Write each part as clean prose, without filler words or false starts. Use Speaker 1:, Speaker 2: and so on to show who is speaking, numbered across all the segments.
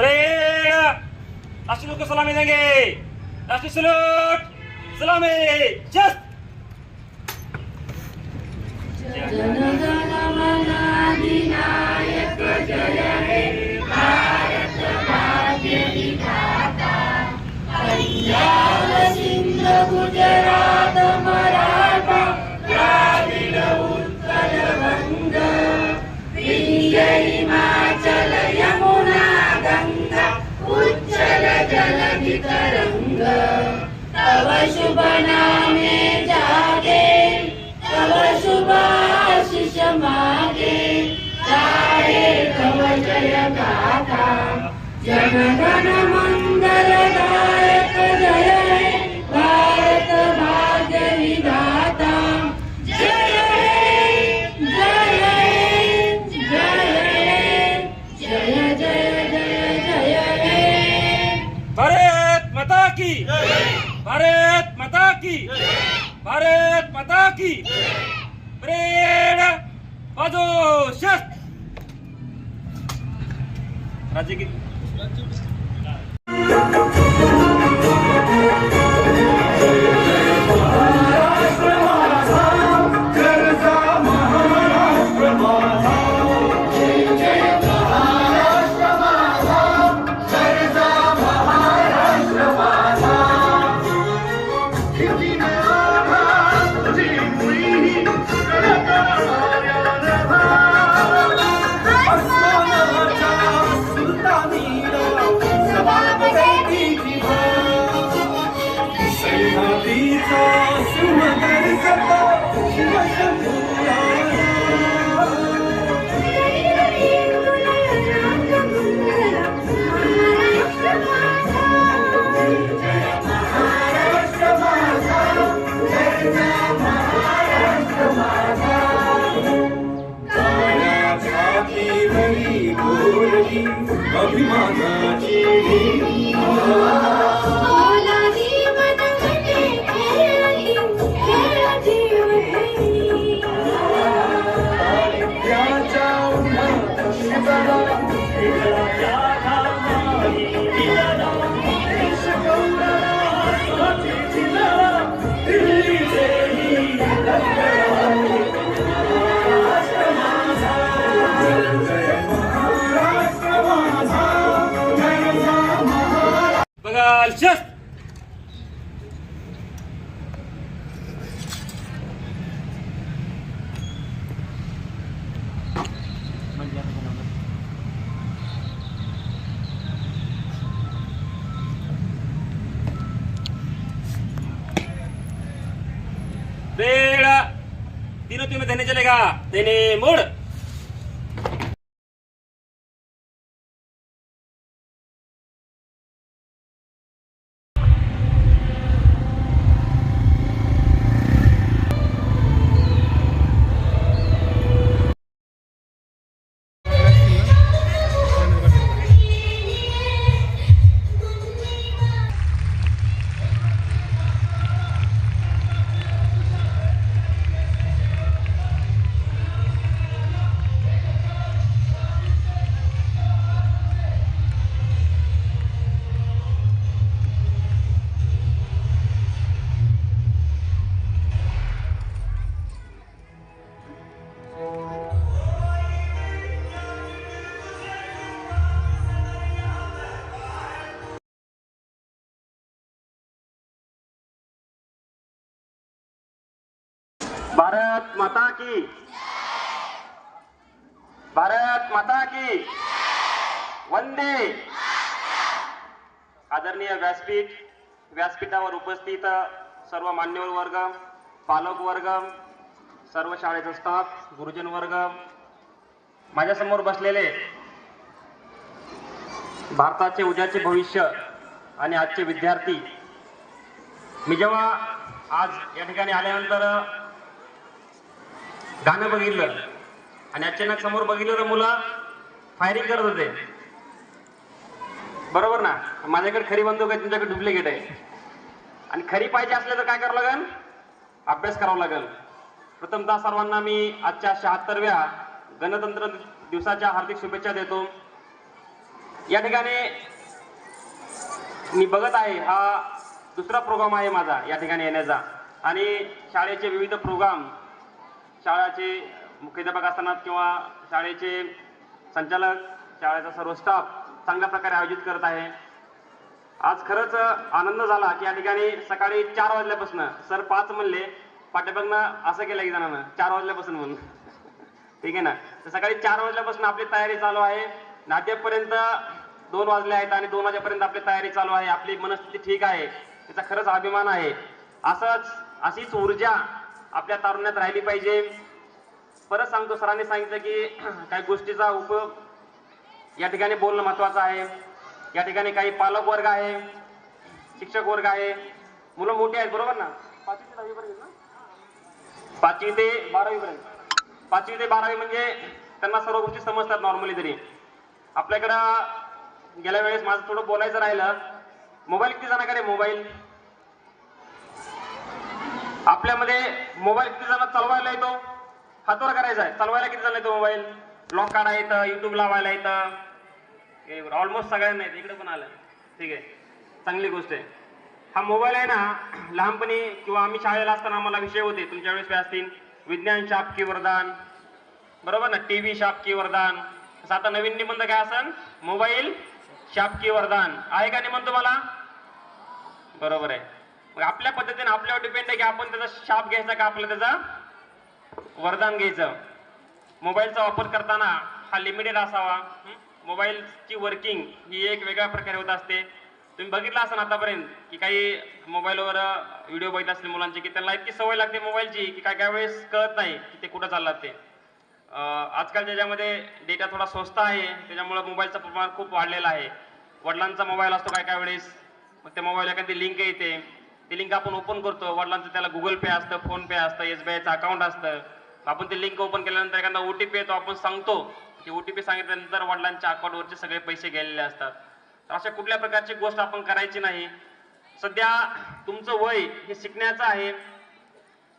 Speaker 1: Parade राष्ट्रीय को सलामी देंगे। राष्ट्रीय सलूट, सलामी, जस्ट।
Speaker 2: जनगण मन अधिनायक जय हे भारत भाग्य विधाता। पंजाब सिंध गुजरात मराठा द्राविड उत्कल बंग। विंध्य हिमाचल यमुना गंगा उच्चल जलधि तरंग। तव शुभ नामे जागे, तव शुभ आशीष मागे। गाये तव जय गाथा, जनगण मंगलदायक जय हे भारत भाग्य विधाता। जय हे जय हे जय हे जय जय जय जय हे।
Speaker 1: भारत माता की, भारत माता की, भारत माता की। परेड बाजू शस्त्र। राज्य की
Speaker 3: अभिमानाची
Speaker 1: बघाल शस्त्र। परेड तीनों टीम में देने चलेगा। देने मोड़।
Speaker 4: भारत माता की, भारत माता की वंदे। आदरणीय व्यासपीठावर उपस्थित सर्व मान्यवर वर्ग, पालक वर्ग, सर्व शाळेचा स्टाफ, गुरुजन वर्ग, माझ्या समोर बसलेले भारताचे उद्याचे भविष्य आणि आजचे विद्यार्थी। मी जेव्हा आज या ठिकाणी आल्यानंतर गाणं बघितलं आणि अचानक समोर बघितलं तर मुलं फायरिंग करत होते, बरोबर ना? माझ्याकडे खरी बंदूक आहे, तुमच्याकडे डुप्लिकेट आहे. आणि खरी पाहिजे असले तर काय करावं लागेल? अभ्यास करावा लागेल. प्रथमतः सर्वांना मी आजच्या 76व्या गणतंत्र दिवसाच्या हार्दिक शुभेच्छा देतो. या ठिकाणी मी बघत आहे, हा दुसरा प्रोग्राम आहे माझा या ठिकाणी येण्याचा आणि शाळेचे विविध प्रोग्राम, शाळेचे मुख्याध्यापक असताना किंवा शाळेचे संचालक, शाळेचा सर्व स्टाफ चांगल्या प्रकारे आयोजित करत आहे. आज खरंच आनंद झाला की या ठिकाणी सकाळी 4 वाजल्यापासून सर 5 म्हणले, पाठ्यापाकनं असं केलं की जणांना 4 वाजल्यापासून म्हणून ठीक आहे ना. तर सकाळी 4 वाजल्यापासून आपली तयारी चालू आहे. नाट्यपर्यंत 2 वाजले आहेत आणि 2 वाजेपर्यंत आपली तयारी चालू आहे. आपली मनस्थिती ठीक आहे, त्याचा खरंच अभिमान आहे. अशीच ऊर्जा आपल्या तारुण्यात राहिली पाहिजे. परत सांगतो, सरांनी सांगितलं की काही गोष्टीचा उपयोग या ठिकाणी बोलणं महत्वाचं आहे. या ठिकाणी काही पालक वर्ग आहे, शिक्षक वर्ग आहे, मुलं मोठी आहेत, बरोबर ना. 5वी ते 10वी पर्यंत ना, 5वी ते 12वी पर्यंत. 5वी ते 12वी म्हणजे त्यांना सर्व गोष्टी समजतात नॉर्मली. तरी आपल्याकडं गेल्या वेळेस माझं थोडं बोलायचं राहिलं. मोबाईल किती जणांकडे मोबाईल? आपल्यामध्ये मोबाईल किती जण चालवायला येतो? हातवर करायचा आहे. चालवायला किती जण येतो मोबाईल? लॉक काढायला येतं, युट्यूब लावायला येतं, ऑलमोस्ट सगळ्यांना येतं. इकडे पण आलं, ठीक आहे, चांगली गोष्ट आहे. हा मोबाईल आहे ना, लहानपणी किंवा आम्ही शाळेला असताना आम्हाला विषय होते, तुमच्या वेळेस असतील, विज्ञान शाप वरदान, बरोबर ना, टीव्ही शाप वरदान. तसं आता नवीन निबंध काय असन? मोबाईल शाप वरदान आहे का निबंध तुम्हाला? बरोबर आहे. मग आपल्या पद्धतीने आपल्यावर डिपेंड आहे की आपण त्याचा शाप घ्यायचा का आपलं त्याचा वरदान घ्यायचं. मोबाईलचा वापर करताना हा लिमिटेड असावा. मोबाईलची वर्किंग ही एक वेगळ्या प्रकारे होत असते. तुम्ही बघितलं असाल आतापर्यंत की काही मोबाईलवर व्हिडिओ बघितले असले मुलांचे की त्यांना इतकी सवय लागते मोबाईलची की काय वेळेस कळत नाही की ते कुठं चाललात ते. आजकाल त्याच्यामध्ये डेटा थोडा स्वस्त आहे, त्याच्यामुळे मोबाईलचं प्रमाण खूप वाढलेलं आहे. वडिलांचा मोबाईल असतो काय वेळेस, मग त्या मोबाईल एखादी लिंक येते, ती लिंक आपण ओपन करतो. वडिलांचं त्याला गुगल पे असतं, फोन पे असतं, SBIचं अकाउंट असतं. आपण ते लिंक ओपन केल्यानंतर एखादा OTP येतो, आपण सांगतो. ते OTP सांगितल्यानंतर वडिलांच्या अकाउंटवरचे सगळे पैसे गेलेले असतात. तर अशा कुठल्या प्रकारची गोष्ट आपण करायची नाही. सध्या तुमचं वय हे शिकण्याचं आहे.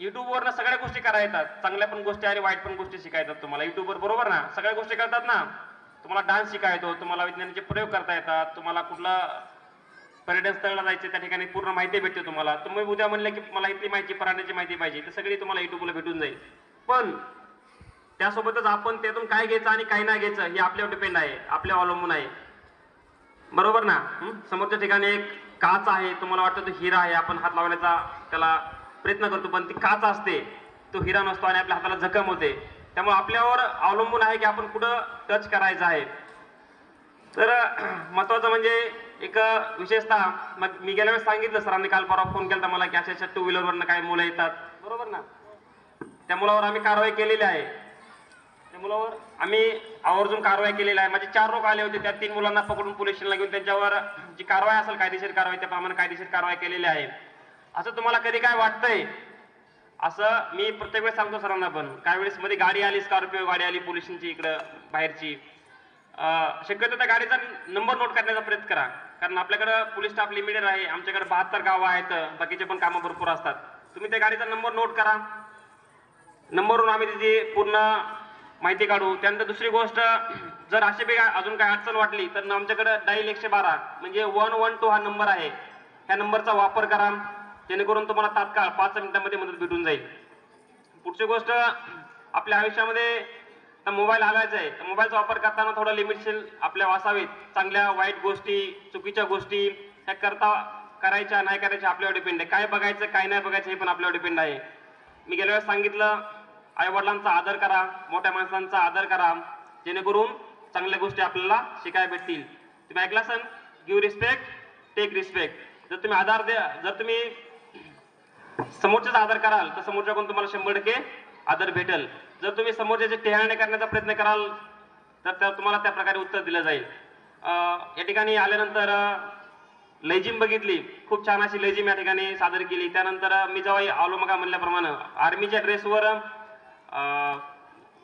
Speaker 4: युट्यूबवरनं सगळ्या गोष्टी करायला येतात, चांगल्या पण गोष्टी आणि वाईट पण गोष्टी शिकायतात तुम्हाला युट्यूबवर, बरोबर ना. सगळ्या गोष्टी करतात ना. तुम्हाला डान्स शिकायला येतो, तुम्हाला विज्ञानाचे प्रयोग करता येतात, तुम्हाला कुठला पर्यटन स्थळाला जायचे त्या ठिकाणी पूर्ण माहिती भेटते तुम्हाला. तुम्ही उद्या म्हणले की मला इथली माहिती, पराठ्याची माहिती पाहिजे, तर सगळी तुम्हाला युट्यूबला भेटून जाईल. पण त्यासोबतच आपण त्यातून काय घ्यायचं आणि काय नाही घ्यायचं हे आपल्यावर डिपेंड आहे, आपल्यावर अवलंबून आहे, बरोबर ना. समोरच्या ठिकाणी एक काच आहे, तुम्हाला वाटतं तो हिरा आहे, आपण हात लावण्याचा त्याला प्रयत्न करतो, पण ती काच असते, तो हिरा नसतो आणि आपल्या हाताला जखम होते. त्यामुळे आपल्यावर अवलंबून आहे की आपण कुठं टच करायचं आहे. तर महत्वाचं म्हणजे एक विशेषतः, मग मी गेल्या वेळेस सांगितलं, सरांनी काल परवा फोन केला मला की अशा 2 व्हीलरवरनं काही मुलं येतात, बरोबर ना. त्या मुलावर आम्ही कारवाई केलेली आहे. त्या मुलावर आम्ही आवर्जून कारवाई केलेली आहे. माझे 4 लोक आले होते, त्या 3 मुलांना पकडून पोलीस स्टेशनला घेऊन त्यांच्यावर जी कारवाई असेल कायदेशीर कारवाई त्याप्रमाणे कायदेशीर कारवाई केलेली आहे. असं तुम्हाला कधी काय वाटतंय? असं मी प्रत्येक वेळेस सांगतो सरांना, पण काही वेळेस मध्ये गाडी आली, स्कॉर्पिओ गाडी आली पोलिसांची इकडं बाहेरची, शक्यतो त्या गाडीचा नंबर नोट करण्याचा प्रयत्न करा, कारण आपल्याकडे पोलीस स्टाफ लिमिटेड आहे. आमच्याकडे 72 गावं आहेत, बाकीचे पण कामं भरपूर असतात. तुम्ही त्या गाडीचा नंबर नोट करा, नंबरवरून आम्ही त्याची पूर्ण माहिती काढू. त्यानंतर दुसरी गोष्ट, जर अशी बी अजून काय अडचण वाटली तर आमच्याकडे डायल 112 म्हणजे 112 हा नंबर आहे, ह्या नंबरचा वापर करा, जेणेकरून तुम्हाला तात्काळ 5 मिनिटांमध्ये मदत भेटून जाईल. पुढची गोष्ट, आपल्या आयुष्यामध्ये मोबाईल आलायचा आहे, तर मोबाईलचा वापर करताना थोडा लिमिटेशन आपल्या असावेत. चांगल्या वाईट गोष्टी, चुकीच्या गोष्टी ह्या करायच्या नाही करायच्या आपल्यावर डिपेंड आहे. काय बघायचं काय नाही बघायचं हे पण आपल्यावर डिपेंड आहे. मी गेल्या वेळेस सांगितलं, आई वडिलांचा आदर करा, मोठ्या माणसांचा आदर करा, जेणेकरून चांगल्या गोष्टी आपल्याला शिकायला भेटतील. तुम्ही ऐकला असाल, गिव्ह रिस्पेक्ट टेक रिस्पेक्ट. जर तुम्ही समोरच्याचा आदर कराल तर समोरच्याकडून तुम्हाला 100% आदर भेटेल. जर तुम्ही समोरच्याचे टेहाळणे करण्याचा प्रयत्न कराल तर तुम्हाला त्या प्रकारे उत्तर दिलं जाईल. या ठिकाणी आल्यानंतर लेझिम बघितली, खूप छान अशी लेझिम या ठिकाणी सादर केली. त्यानंतर मी जेव्हा आलो मग म्हणल्याप्रमाणे आर्मीच्या ड्रेसवर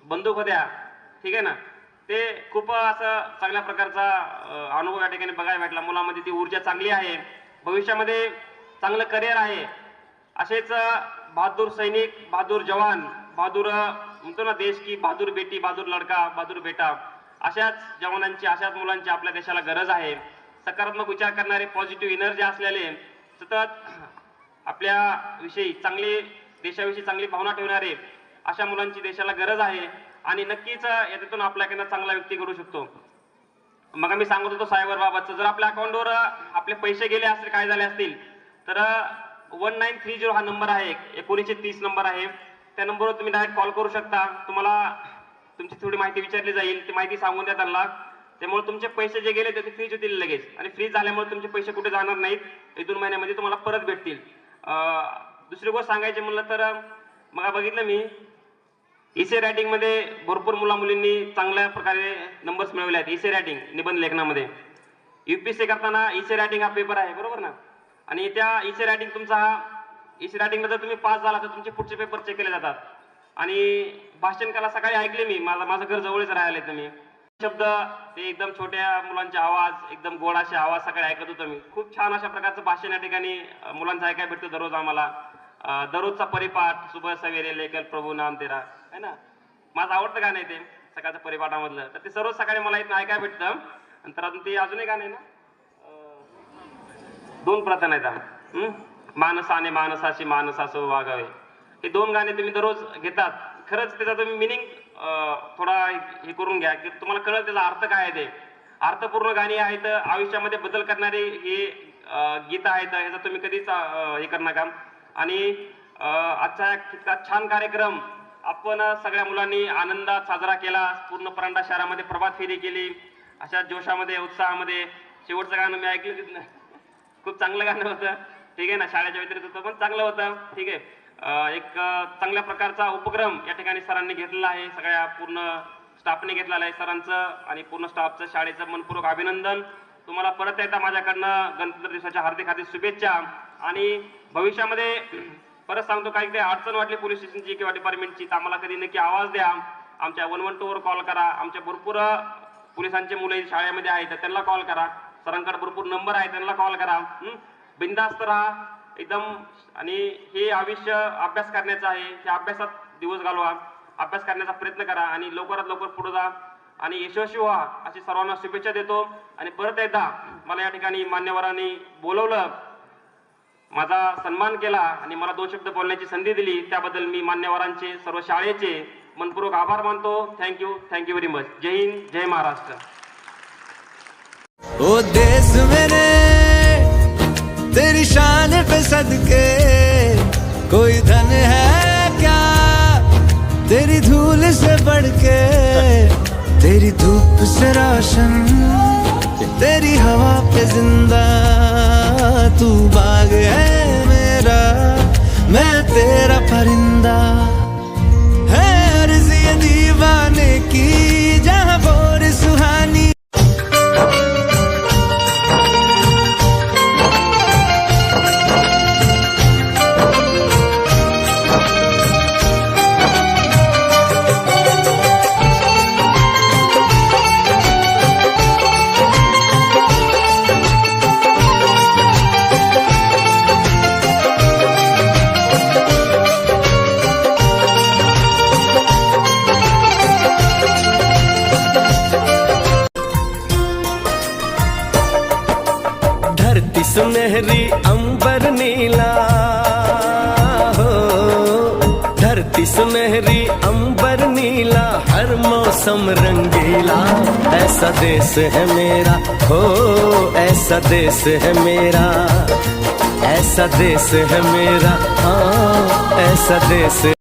Speaker 4: बंदूक होत्या, ठीक आहे ना, ते खूप असं चांगल्या प्रकारचा अनुभव या ठिकाणी बघायला भेटला. मुलामध्ये ती ऊर्जा चांगली आहे, भविष्यामध्ये चांगलं करिअर आहे. असेच बहादूर सैनिक, बहादूर जवान, बहादूर म्हणतो ना देश की बहादूर बेटी, बहादूर लड़का, बहादूर बेटा, अशाच जवानांची, अशाच मुलांची आपल्या देशाला गरज आहे. सकारात्मक विचार करणारे, पॉझिटिव्ह एनर्जी असलेले, सतत आपल्या विषयी चांगली, देशाविषयी चांगली भावना ठेवणारे अशा मुलांची देशाला गरज आहे. आणि नक्कीच याच्यातून आपल्याकडनं चांगला व्यक्ती घडू शकतो. मग मी सांगत होतो सायबर बाबतचं, जर आपल्या अकाउंटवर आपले पैसे गेले असतील, काय झाले असतील, तर 1930 हा नंबर आहे, 1930 नंबर आहे. त्या नंबरवर तुम्ही डायरेक्ट कॉल करू शकता. तुम्हाला तुमची थोडी माहिती विचारली जाईल, ती माहिती सांगून द्या त्यांना. त्यामुळे तुमचे पैसे जे गेले ते फ्रीज होतील लगेच, आणि फ्रीज झाल्यामुळे तुमचे पैसे कुठे जाणार नाहीत, 1-2 महिन्यामध्ये तुम्हाला परत भेटतील. दुसरी गोष्ट सांगायची म्हणलं तर, मग बघितलं मी इसे रायटिंग मध्ये भरपूर मुलामुलींनी चांगल्या प्रकारे नंबर्स मिळवले आहेत. इसे रायटिंग निबंध लेखनामध्ये UPSC करताना इसे रायटिंग हा पेपर आहे, बरोबर ना. आणि त्या इसे रायटिंग तुमचा हा इसे रायटिंगला जर तुम्ही पास झाला तर तुमचे पुढचे पेपर चेक केले जातात. आणि भाषण कला सकाळी ऐकले मी, माझं घर जवळच राहिले. तुम्ही शब्द ते एकदम छोट्या मुलांचे आवाज, एकदम गोड असे आवाज सकाळी ऐकत होतो मी. खूप छान अशा प्रकारचं भाषण या ठिकाणी मुलांचं ऐकायला भेटतं दररोज आम्हाला. दररोजचा परिपाठ, सुबह सवेरे लेकर प्रभू नाम तेरा, है ना, माझं आवडतं गाणं आहे ते सकाळच्या परिपाठामधलं. तर ते सर्व सकाळी मला इथं ऐकायला भेटतं. नंतर अजून ते अजूनही गाणं आहे ना, 2 प्रार्थना आहेत, माणसाने माणसाशी माणसासो वागावे. हे 2 गाणे तुम्ही दररोज घेतात. खरंच त्याचा तुम्ही मिनिंग थोडा हे करून घ्या की तुम्हाला कळलं त्याचा अर्थ काय आहे. ते अर्थपूर्ण गाणी आहेत, आयुष्यामध्ये बदल करणारे हे गीत आहेत. ह्याचा तुम्ही कधीच हे करू नका. आणि आजचा इतका छान कार्यक्रम आपण सगळ्या मुलांनी आनंदात साजरा केला. पूर्ण परांडा शहरामध्ये प्रभात फेरी केली, अशा जोशामध्ये, उत्साहामध्ये. शेवटचं गाणं मी ऐकलं, खूप चांगलं गाणं होतं, ठीक आहे ना, शाळेच्या व्यतिरिक्त होतं पण चांगलं होतं, ठीक आहे. एक चांगल्या प्रकारचा उपक्रम या ठिकाणी सरांनी घेतलेला आहे, सगळ्या पूर्ण स्टाफने घेतलेला आहे. सरांचं आणि पूर्ण स्टाफचं, शाळेचं मनपूर्वक अभिनंदन. तुम्हाला परत एकदा माझ्याकडनं गणतंत्र दिवसाच्या हार्दिक हार्दिक शुभेच्छा. आणि भविष्यामध्ये परत सांगतो, काही अडचण वाटली पोलीस स्टेशनची किंवा डिपार्टमेंटची तर आम्हाला कधी नक्की आवाज द्या. आमच्या 112 वर कॉल करा. आमच्या भरपूर पोलिसांचे मुलं शाळेमध्ये आहेत, त्यांना कॉल करा. सरांकडे भरपूर नंबर आहे, त्यांना कॉल करा. बिनधास्त राहा एकदम. आणि हे आयुष्य अभ्यास करण्याचं आहे, हे अभ्यासात दिवस घालवा, अभ्यास करण्याचा प्रयत्न करा आणि लवकरात लवकर पुढे जा आणि यशस्वी व्हा अशी सर्वांना शुभेच्छा देतो. आणि परत एकदा मला या ठिकाणी मान्यवरांनी बोलवलं, माझा सन्मान केला आणि मला 2 शब्द बोलण्याची संधी दिली, त्याबद्दल मी मान्यवरांचे, सर्व शाळेचे मनपूर्वक आभार मानतो. Thank you very much. जय हिंद, जय महाराष्ट्र.
Speaker 3: ओ देश मेरे तेरी शान पे सदके, कोई धन है क्या तेरी धूल से बढ़ के, तेरी धूप से रोशन, तेरी हवा पे जिंदा, तू बाग है मेरा, मैं तेरा परिंदा. है अर्ज़ ये दीवाने की जहाँ बोर सुहानी. धरती सुनहरी अंबर नीला हो, धरती सुनहरी अंबर नीला, हर मौसम रंगीला. ऐसा देश है मेरा हो, ऐसा देश है मेरा, ऐसा देश है मेरा, हाँ ऐसा देश.